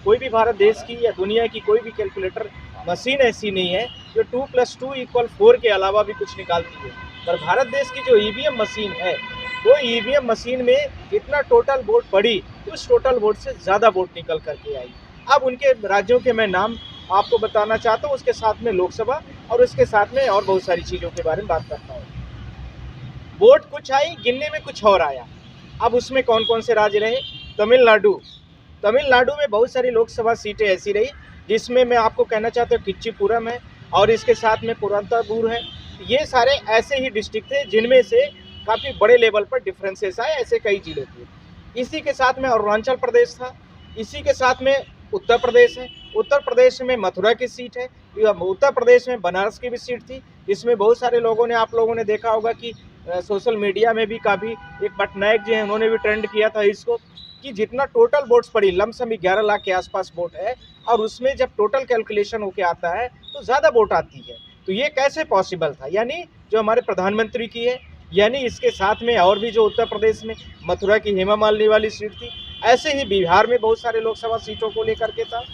कोई भी भारत देश की या दुनिया की कोई भी कैलकुलेटर मशीन ऐसी नहीं है जो 2+2=4 के अलावा भी कुछ निकालती है। पर भारत देश की जो ईवीएम मशीन है, वो ईवीएम मशीन में जितना टोटल वोट पड़ी, उस टोटल वोट से ज़्यादा वोट निकल करके आई। अब उनके राज्यों के मैं नाम आपको बताना चाहता हूँ, उसके साथ में लोकसभा और उसके साथ में और बहुत सारी चीज़ों के बारे में बात करता हूँ। वोट कुछ आई, गिनने में कुछ और आया। अब उसमें कौन कौन से राज्य रहे? तमिलनाडु में बहुत सारी लोकसभा सीटें ऐसी रही जिसमें मैं आपको कहना चाहता हूँ किच्चीपुरम है और इसके साथ में पुरंदरपुर है। ये सारे ऐसे ही डिस्ट्रिक्ट थे जिनमें से काफ़ी बड़े लेवल पर डिफरेंसेस आए, ऐसे कई जिले थे। इसी के साथ में अरुणाचल प्रदेश था, इसी के साथ में उत्तर प्रदेश है। उत्तर प्रदेश में मथुरा की सीट है, उत्तर प्रदेश में बनारस की भी सीट थी, जिसमें बहुत सारे लोगों ने, आप लोगों ने देखा होगा कि सोशल मीडिया में भी काफ़ी, एक पटनायक जी हैं उन्होंने भी ट्रेंड किया था इसको, कि जितना टोटल वोट्स पड़ी, लमसम 11 लाख के आसपास वोट है और उसमें जब टोटल कैलकुलेशन होके आता है तो ज़्यादा वोट आती है। तो ये कैसे पॉसिबल था? यानी जो हमारे प्रधानमंत्री की है, यानी इसके साथ में और भी जो उत्तर प्रदेश में मथुरा की हेमा मालिनी वाली सीट थी, ऐसे ही बिहार में बहुत सारे लोकसभा सीटों को लेकर के था।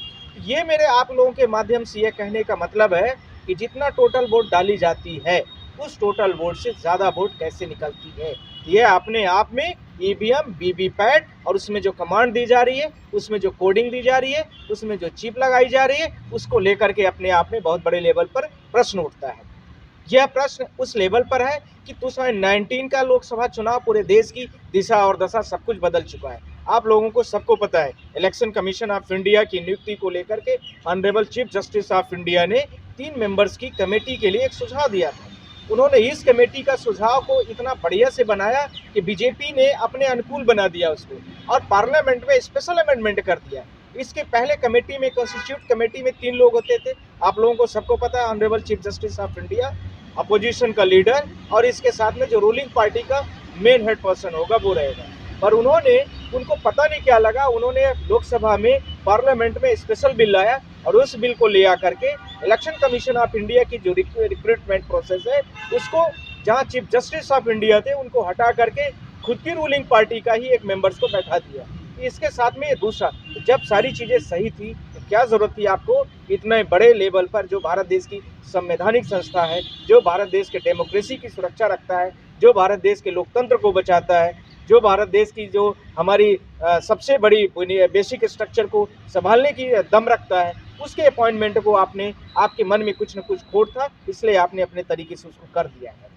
ये मेरे आप लोगों के माध्यम से ये कहने का मतलब है कि जितना टोटल वोट डाली जाती है, उस टोटल वोट से ज़्यादा वोट कैसे निकलती है। ये अपने आप में ईवीएम, वीवीपैट और उसमें जो कमांड दी जा रही है, उसमें जो कोडिंग दी जा रही है, उसमें जो चिप लगाई जा रही है, उसको लेकर के अपने आप में बहुत बड़े लेवल पर प्रश्न उठता है। यह प्रश्न उस लेवल पर है कि 2019 का लोकसभा चुनाव पूरे देश की दिशा और दशा सब कुछ बदल चुका है। आप लोगों को सबको पता है, इलेक्शन कमीशन ऑफ इंडिया की नियुक्ति को लेकर के honourable chief justice of India ने 3 मेंबर्स की कमेटी के लिए एक सुझाव दिया था। उन्होंने इस कमेटी का सुझाव को इतना बढ़िया से बनाया कि बीजेपी ने अपने अनुकूल बना दिया उसको और पार्लियामेंट में स्पेशल अमेंडमेंट कर दिया। इसके पहले कमेटी में, कॉन्स्टिट्यूट कमेटी में 3 लोग होते थे। आप लोगों को सबको पता है, honourable chief justice of India, opposition का लीडर और इसके साथ में जो रूलिंग पार्टी का मेन हेड पर्सन होगा वो रहेगा। पर उनको पता नहीं क्या लगा, उन्होंने लोकसभा में, पार्लियामेंट में स्पेशल बिल लाया और उस बिल को ले आकर के इलेक्शन कमीशन ऑफ इंडिया की जो रिक्रूटमेंट प्रोसेस है, उसको जहां चीफ जस्टिस ऑफ इंडिया थे उनको हटा करके खुद की रूलिंग पार्टी का ही एक मेंबर्स को बैठा दिया। इसके साथ में ये दूसरा, जब सारी चीज़ें सही थी तो क्या ज़रूरत थी आपको इतने बड़े लेवल पर, जो भारत देश की संवैधानिक संस्था है, जो भारत देश के डेमोक्रेसी की सुरक्षा रखता है, जो भारत देश के लोकतंत्र को बचाता है, जो भारत देश की जो हमारी सबसे बड़ी बेसिक स्ट्रक्चर को संभालने की दम रखता है, उसके अपॉइंटमेंट को आपके मन में कुछ न कुछ खोट था, इसलिए आपने अपने तरीके से उसको कर दिया है।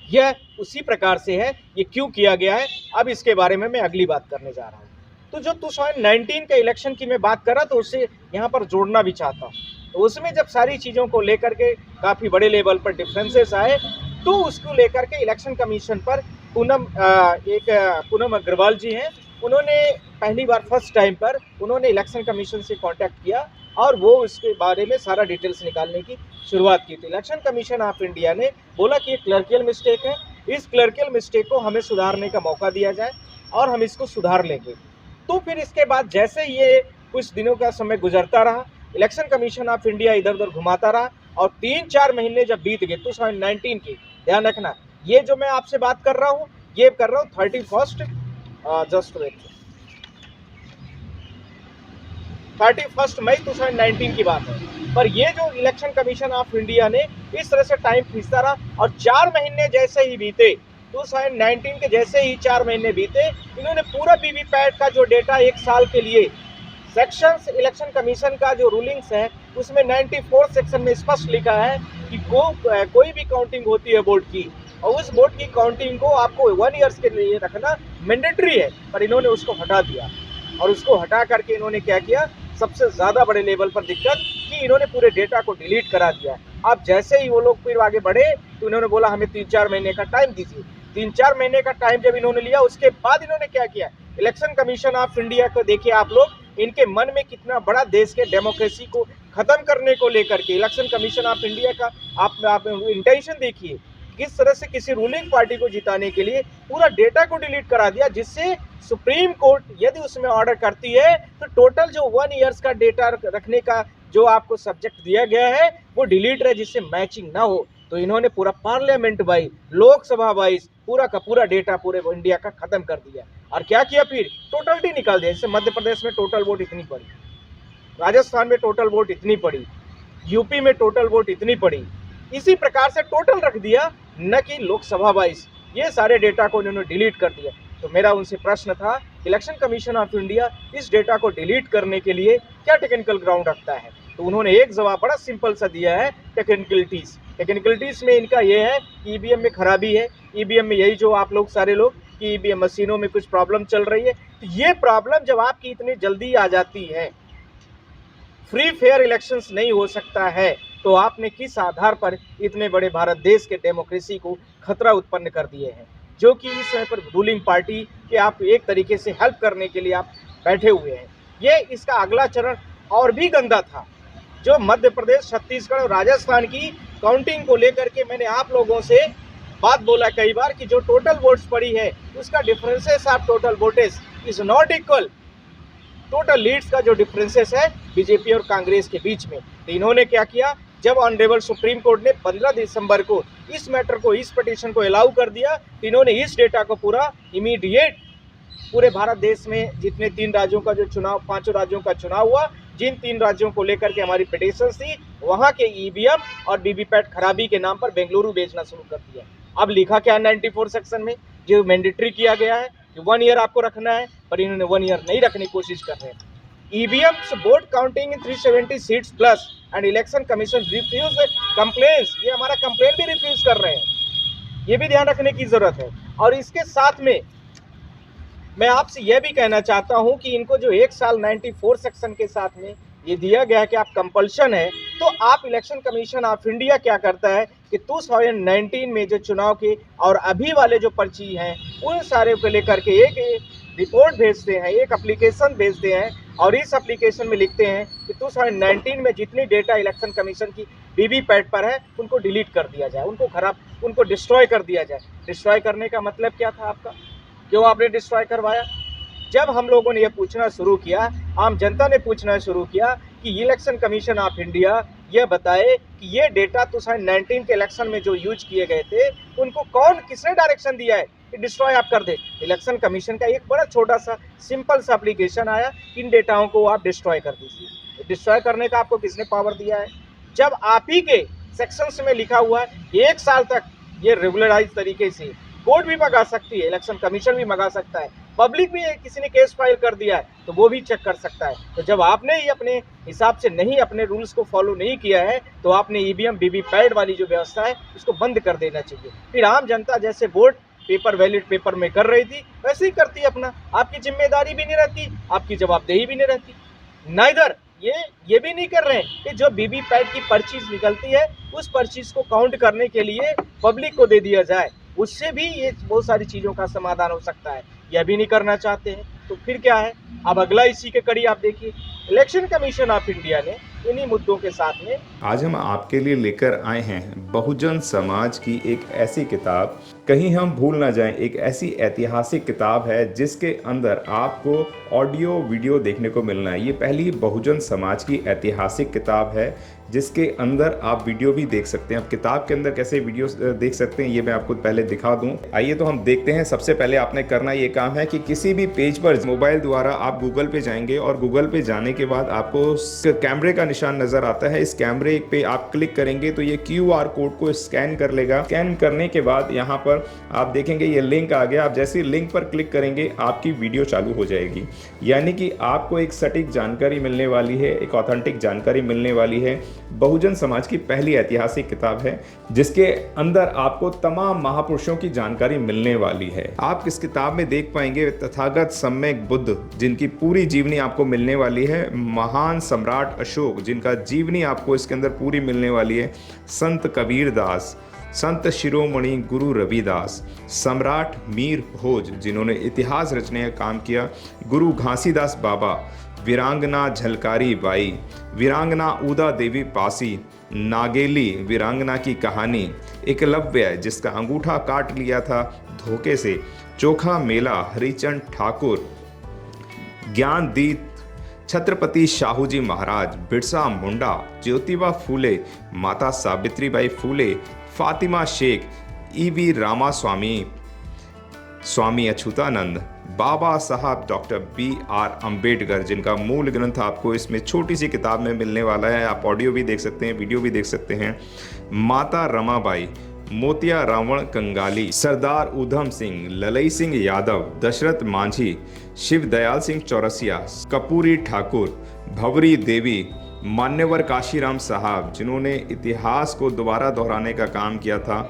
यह उसी प्रकार से है, ये क्यों किया गया है, अब इसके बारे में मैं अगली बात करने जा रहा हूँ। तो जो 2019 के इलेक्शन की मैं बात कर रहा, तो उससे यहाँ पर जोड़ना भी चाहता हूँ। तो उसमें जब सारी चीज़ों को लेकर के काफ़ी बड़े लेवल पर डिफरेंसेस आए, तो उसको लेकर के इलेक्शन कमीशन पर पूनम अग्रवाल जी हैं, उन्होंने पहली बार, फर्स्ट टाइम पर उन्होंने इलेक्शन कमीशन से कांटेक्ट किया और वो उसके बारे में सारा डिटेल्स निकालने की शुरुआत की थी। इलेक्शन कमीशन ऑफ इंडिया ने बोला कि ये क्लर्कियल मिस्टेक है, इस क्लर्कियल मिस्टेक को हमें सुधारने का मौका दिया जाए और हम इसको सुधार लेंगे। तो फिर इसके बाद जैसे ये कुछ दिनों का समय गुजरता रहा, इलेक्शन कमीशन ऑफ इंडिया इधर उधर घुमाता रहा और 3-4 महीने जब बीत गए 2019 के, ध्यान रखना, ये जो मैं आपसे बात कर रहा हूँ, ये कर रहा हूँ 31 मई 2019 की बात है। पर ये जो इलेक्शन कमीशन ऑफ इंडिया ने इस तरह से टाइम खींचता रहा और 4 महीने जैसे ही बीते, 2019 के जैसे ही 4 महीने बीते, इन्होंने पूरा वीवीपैट का जो डेटा 1 साल के लिए, सेक्शंस इलेक्शन कमीशन का जो रूलिंग्स है उसमें 94 सेक्शन में स्पष्ट लिखा है कि कोई भी काउंटिंग होती है वोट की, और उस वोट की काउंटिंग को आपको 1 ईयर्स के लिए रखना मैंडेटरी है, पर इन्होंने उसको हटा दिया। और उसको हटा करके इन्होंने क्या किया, सबसे ज़्यादा बड़े लेवल पर दिक्कत कि इन्होंने पूरे डेटा को डिलीट करा दिया। अब जैसे ही वो लोग फिर आगे बढ़े तो इन्होंने बोला हमें 3-4 महीने का टाइम दीजिए। 3-4 महीने का टाइम जब इन्होंने लिया, उसके बाद इन्होंने क्या किया, इलेक्शन कमीशन ऑफ इंडिया को देखिए आप लोग, इनके मन में कितना बड़ा देश के डेमोक्रेसी को खत्म करने को लेकर के इलेक्शन कमीशन ऑफ इंडिया का आप इंटेंशन देखिए, किस तरह से किसी रूलिंग पार्टी को जिताने के लिए पूरा डेटा को डिलीट करा दिया, जिससे सुप्रीम कोर्ट यदि उसमें ऑर्डर करती है तो टोटल जो 1 ईयर्स का डेटा रखने का जो आपको सब्जेक्ट दिया गया है वो डिलीट रहे, जिससे मैचिंग ना हो। तो इन्होंने पूरा पार्लियामेंट वाइज, लोकसभा वाइज पूरा का पूरा डेटा पूरे इंडिया का खत्म कर दिया। और क्या किया, फिर टोटलिटी निकाल दिया। जैसे मध्य प्रदेश में टोटल वोट इतनी पड़ी, राजस्थान में टोटल वोट इतनी पड़ी, यूपी में टोटल वोट इतनी पड़ी, इसी प्रकार से टोटल रख दिया, न कि लोकसभा वाइज। ये सारे डेटा को उन्होंने डिलीट कर दिया। तो मेरा उनसे प्रश्न था, इलेक्शन कमीशन ऑफ इंडिया इस डेटा को डिलीट करने के लिए क्या टेक्निकल ग्राउंड रखता है? तो उन्होंने एक जवाब बड़ा सिंपल सा दिया है, टेक्निकलिटीज। टेक्निकलिटीज में इनका ये है कि ईवीएम में खराबी है, ईवीएम में यही जो आप लोग सारे लोग कि ईवीएम मशीनों में कुछ प्रॉब्लम चल रही है। तो ये प्रॉब्लम जब आपकी इतनी जल्दी आ जाती है, फ्री फेयर इलेक्शंस नहीं हो सकता है, तो आपने किस आधार पर इतने बड़े भारत देश के डेमोक्रेसी को खतरा उत्पन्न कर दिए हैं, जो कि इस समय पर रूलिंग पार्टी के आप एक तरीके से हेल्प करने के लिए आप बैठे हुए हैं। ये इसका अगला चरण और भी गंदा था, जो मध्य प्रदेश, छत्तीसगढ़ और राजस्थान की काउंटिंग को लेकर के मैंने आप लोगों से बात बोला कई बार कि जो टोटल वोट्स पड़ी है उसका differences of total votage is not equal total leads का जो डिफरेंसेस है बीजेपी और कांग्रेस के बीच में। तो इन्होंने क्या किया, जब ऑनरेबल सुप्रीम कोर्ट ने 15 दिसंबर को इस मैटर को, इस पिटीशन को अलाउ कर दिया, तो इन्होंने इस डेटा को पूरा इमीडिएट पूरे भारत देश में जितने 3 राज्यों का जो चुनाव, 5 राज्यों का चुनाव हुआ, जिन 3 राज्यों को लेकर के हमारी पिटीशन थी, वहाँ के ईवीएम और वीवीपैट खराबी के नाम पर बेंगलुरु भेजना शुरू कर दिया। अब लिखा क्या 94 सेक्शन में, जो मैंडेटरी किया गया है कि 1 ईयर आपको रखना है, पर इन्होंने 1 ईयर नहीं रखने की कोशिश कर रहे हैं। EVMs vote counting in 370 seats plus and election commission refuse complaints, ये हमारा कंप्लेंट भी रिफ्यूज कर रहे हैं, ये भी ध्यान रखने की जरूरत है। और इसके साथ में मैं आपसे यह भी कहना चाहता हूं कि इनको जो 1 साल 94 सेक्शन के साथ में ये दिया गया कि आप कंपल्शन है, तो आप इलेक्शन कमीशन ऑफ इंडिया क्या करता है कि 2019 में जो चुनाव के और अभी वाले जो पर्ची हैं उन सारे को लेकर के एक रिपोर्ट भेजते हैं, एक एप्लीकेशन भेजते हैं, और इस एप्लीकेशन में लिखते हैं कि 2019 में जितनी डेटा इलेक्शन कमीशन की वीवीपैट पर है उनको डिलीट कर दिया जाए, उनको डिस्ट्रॉय कर दिया जाए। डिस्ट्रॉय करने का मतलब क्या था आपका, क्यों आपने डिस्ट्रॉय करवाया? जब हम लोगों ने ये पूछना शुरू किया, आम जनता ने पूछना शुरू किया कि इलेक्शन कमीशन ऑफ इंडिया ये बताए कि ये डेटा 2019 के इलेक्शन में जो यूज किए गए थे उनको किसने डायरेक्शन दिया है कि डिस्ट्रॉय आप कर दे। इलेक्शन कमीशन का एक बड़ा छोटा सा सिंपल सा एप्लीकेशन आया, इन डेटाओं को आप डिस्ट्रॉय कर दीजिए। डिस्ट्रॉय करने का आपको किसने पावर दिया है? जब आप ही के सेक्शंस में लिखा हुआ है 1 साल तक ये रेगुलराइज तरीके से कोर्ट भी मंगा सकती है, इलेक्शन कमीशन भी मंगा सकता है, पब्लिक भी किसी ने केस फाइल कर दिया है तो वो भी चेक कर सकता है। तो जब आपने ही अपने हिसाब से नहीं, अपने रूल्स को फॉलो नहीं किया है, तो आपने ईवीएम वीवीपैट वाली जो व्यवस्था है उसको बंद कर देना चाहिए। फिर आम जनता जैसे वोट पेपर वैलिड पेपर में कर रही थी वैसे ही करती अपना, आपकी जिम्मेदारी भी नहीं रहती, आपकी जवाबदेही भी नहीं रहती। नाइदर ये भी नहीं कर रहे हैं कि जो वीवीपैट की पर्चीज निकलती है उस पर्चीज को काउंट करने के लिए पब्लिक को दे दिया जाए, उससे भी ये बहुत सारी चीज़ों का समाधान हो सकता है। यह भी नहीं करना चाहते हैं, तो फिर क्या है? अब अगला इसी के कड़ी आप देखिए, इलेक्शन कमीशन ऑफ इंडिया ने इन्हीं मुद्दों के साथ में आज हम आपके लिए लेकर आए हैं बहुजन समाज की एक ऐसी किताब, कहीं हम भूल ना जाएं, एक ऐसी ऐतिहासिक किताब है जिसके अंदर आपको ऑडियो वीडियो देखने को मिलना है। ये पहली बहुजन समाज की ऐतिहासिक किताब है जिसके अंदर आप वीडियो भी देख सकते हैं। अब किताब के अंदर कैसे वीडियो देख सकते हैं ये मैं आपको पहले दिखा दूं। आइए तो हम देखते हैं। सबसे पहले आपने करना ये काम है कि किसी भी पेज पर मोबाइल द्वारा आप गूगल पे जाएंगे और गूगल पे जाने के बाद आपको कैमरे का निशान नजर आता है। इस कैमरे पे आप क्लिक करेंगे तो ये QR कोड को स्कैन कर लेगा। स्कैन करने के बाद यहाँ पर आप देखेंगे ये लिंक आ गया। आप जैसे लिंक पर क्लिक करेंगे आपकी वीडियो चालू हो जाएगी, यानी कि आपको एक सटीक जानकारी मिलने वाली है, एक ऑथेंटिक जानकारी मिलने वाली है। बहुजन समाज की पहली ऐतिहासिक किताब है जिसके अंदर आपको तमाम महापुरुषों की जानकारी मिलने वाली है। आप इस किताब में देख पाएंगे तथागत सम्यक बुद्ध जिनकी पूरी जीवनी आपको मिलने वाली है, महान सम्राट अशोक जिनका जीवनी आपको इसके अंदर पूरी मिलने वाली है, संत कबीर दास, संत शिरोमणि गुरु रविदास, सम्राट मीर भोज जिन्होंने इतिहास रचने का काम किया, गुरु घासीदास बाबा, वीरांगना झलकारी बाई, वीरांगना उदा देवी पासी, नागेली वीरांगना की कहानी, एकलव्य जिसका अंगूठा काट लिया था धोखे से, चोखा मेला हरिचंद ठाकुर, ज्ञानदीप छत्रपति शाहूजी महाराज, बिरसा मुंडा, ज्योतिबा फूले, माता सावित्रीबाई फूले, फातिमा शेख, EV रामास्वामी, स्वामी अच्युतानंद, बाबा साहब डॉक्टर B.R. अम्बेडकर, जिनका मूल ग्रंथ आपको इसमें छोटी सी किताब में मिलने वाला है। आप ऑडियो भी देख सकते हैं, वीडियो भी देख सकते हैं। माता रमाबाई, मोतिया रावण कंगाली, सरदार उधम सिंह, ललई सिंह यादव, दशरथ मांझी, शिव दयाल सिंह चौरसिया, कपूरी ठाकुर, भवरी देवी, मान्यवर काशीराम साहब, जिन्होंने इतिहास को दोबारा दोहराने का काम किया था,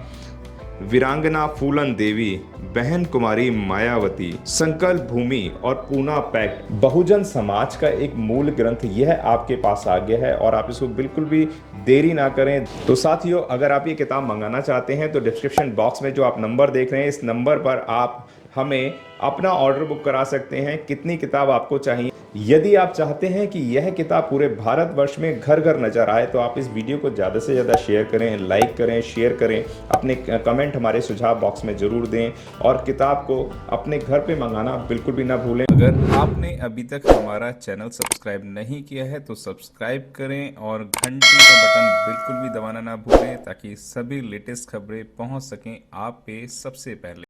वीरांगना फूलन देवी, बहन कुमारी मायावती, संकल्प भूमि और पूना पैक्ट। बहुजन समाज का एक मूल ग्रंथ यह आपके पास आ गया है और आप इसको बिल्कुल भी देरी ना करें। तो साथियों, अगर आप ये किताब मंगाना चाहते हैं तो डिस्क्रिप्शन बॉक्स में जो आप नंबर देख रहे हैं, इस नंबर पर आप हमें अपना ऑर्डर बुक करा सकते हैं। कितनी किताब आपको चाहिए? यदि आप चाहते हैं कि यह किताब पूरे भारतवर्ष में घर घर नजर आए तो आप इस वीडियो को ज़्यादा से ज़्यादा शेयर करें, लाइक करें, शेयर करें, अपने कमेंट हमारे सुझाव बॉक्स में ज़रूर दें और किताब को अपने घर पे मंगाना बिल्कुल भी ना भूलें। अगर आपने अभी तक हमारा चैनल सब्सक्राइब नहीं किया है तो सब्सक्राइब करें और घंटी का बटन बिल्कुल भी दबाना ना भूलें ताकि सभी लेटेस्ट खबरें पहुंच सकें आप पे सबसे पहले।